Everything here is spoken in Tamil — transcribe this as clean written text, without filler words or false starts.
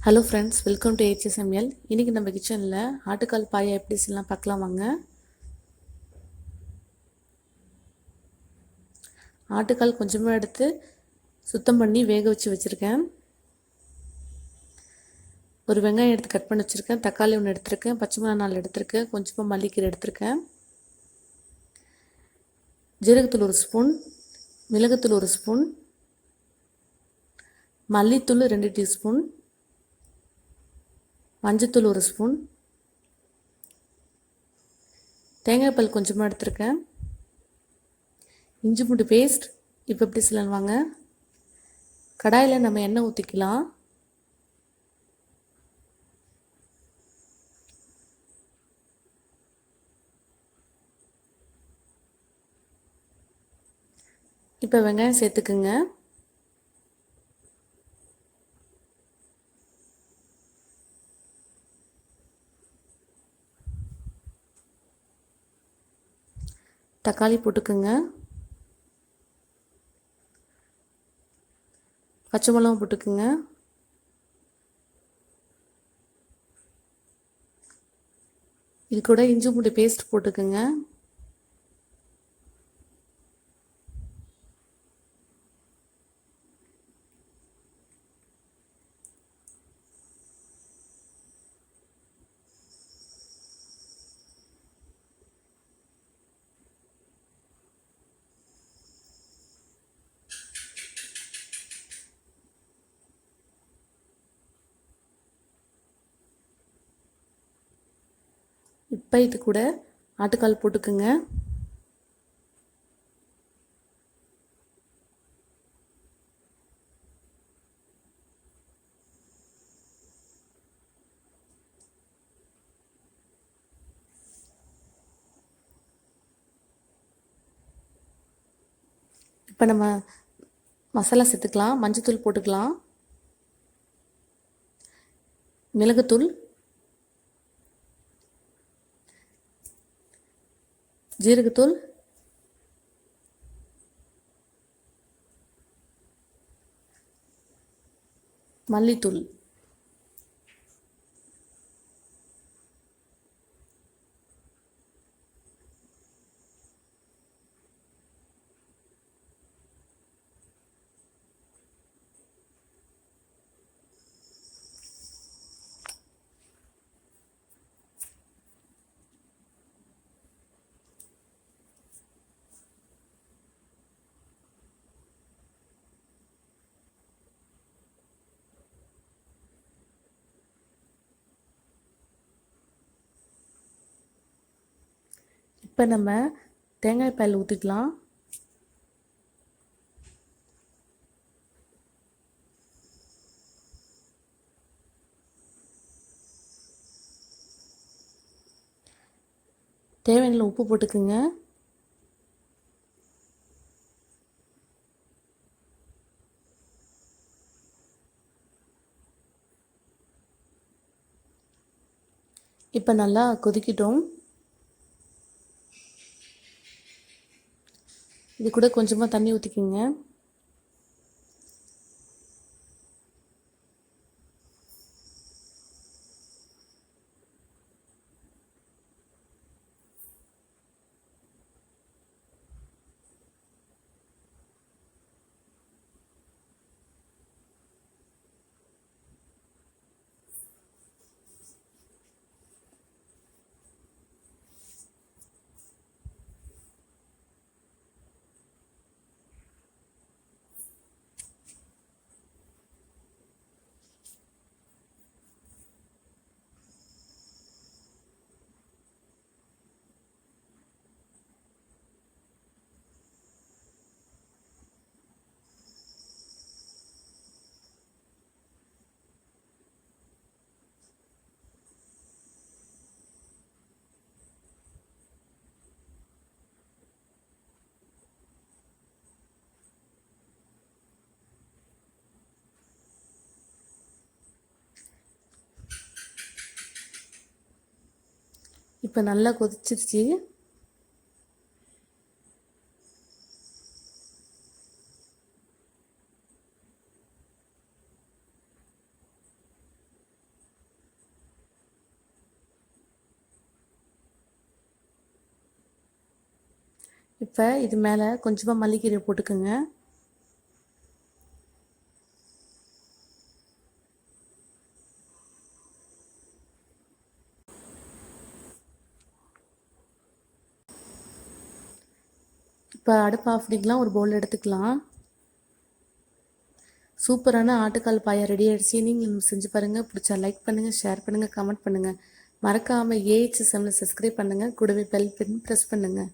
Hello friends, welcome to Ahs Samayal. இன்றைக்கி நம்ம கிச்சனில் ஆட்டுக்கால் பாயா எப்படி செய்யலாம் பார்க்கலாம் வாங்க. ஆட்டுக்கால் கொஞ்சமாக எடுத்து சுத்தம் பண்ணி வேக வச்சுருக்கேன். ஒரு வெங்காயம் எடுத்து கட் பண்ணி வச்சுருக்கேன். தக்காளி ஒன்று எடுத்திருக்கேன். பச்சை மிளகாய் 4 எடுத்திருக்கேன். கொஞ்சமாக மல்லிக்கீரை எடுத்திருக்கேன். ஜீரகத்தூள் 1 ஸ்பூன், மிளகுத்தூள் 1 ஸ்பூன், மல்லித்தூள் 2 டீஸ்பூன், மஞ்சத்தூள் 1 ஸ்பூன், தேங்காய் பால் கொஞ்சமாக எடுத்திருக்கேன். இஞ்சி பூண்டு பேஸ்ட். இப்போ எப்படி செய்யலாம் வாங்க. கடாயில் நம்ம எண்ணெய் ஊற்றிக்கலாம். இப்போ வெங்காயம் சேர்த்துக்குங்க. தக்காளி போட்டுக்குங்க. பச்சை மிளகாய் போட்டுக்குங்க. இது கூட இஞ்சி பூண்டு பேஸ்ட் போட்டுக்குங்க. இப்போ இது கூட ஆட்டுக்கால் போட்டுக்குங்க. இப்போ நம்ம மசாலா சேர்த்துக்கலாம். மஞ்சத்தூள் போட்டுக்கலாம், மிளகுத்தூள், ஜீரகத்தூள், மல்லித்தூள். இப்போ நம்ம தேங்காய் பால் ஊற்றிக்கலாம். தேவையான உப்பு போட்டுக்குங்க. இப்போ நல்லா கொதிக்கிட்டோம். இது கூட கொஞ்சமாக தண்ணி ஊற்றிக்கிங்க. இப்போ நல்லா கொதிச்சிருச்சு. இப்போ இது மேலே கொஞ்சமாக மல்லிக்கீரை போட்டுக்கோங்க. இப்போ அடுப்பு ஆஃப் பண்ணிக்கலாம். ஒரு பவுல் எடுத்துக்கலாம். சூப்பரான ஆட்டுக்கால் பாயா ரெடி ஆகிடுச்சு. நீங்கள் செஞ்சு பாருங்கள். பிடிச்சா லைக் பண்ணுங்கள், ஷேர் பண்ணுங்கள், கமெண்ட் பண்ணுங்கள். மறக்காமல் ஏஹெச் சமையல் சப்ஸ்கிரைப் பண்ணுங்கள். கூடவே பெல் பட்டன் ப்ரெஸ் பண்ணுங்கள்.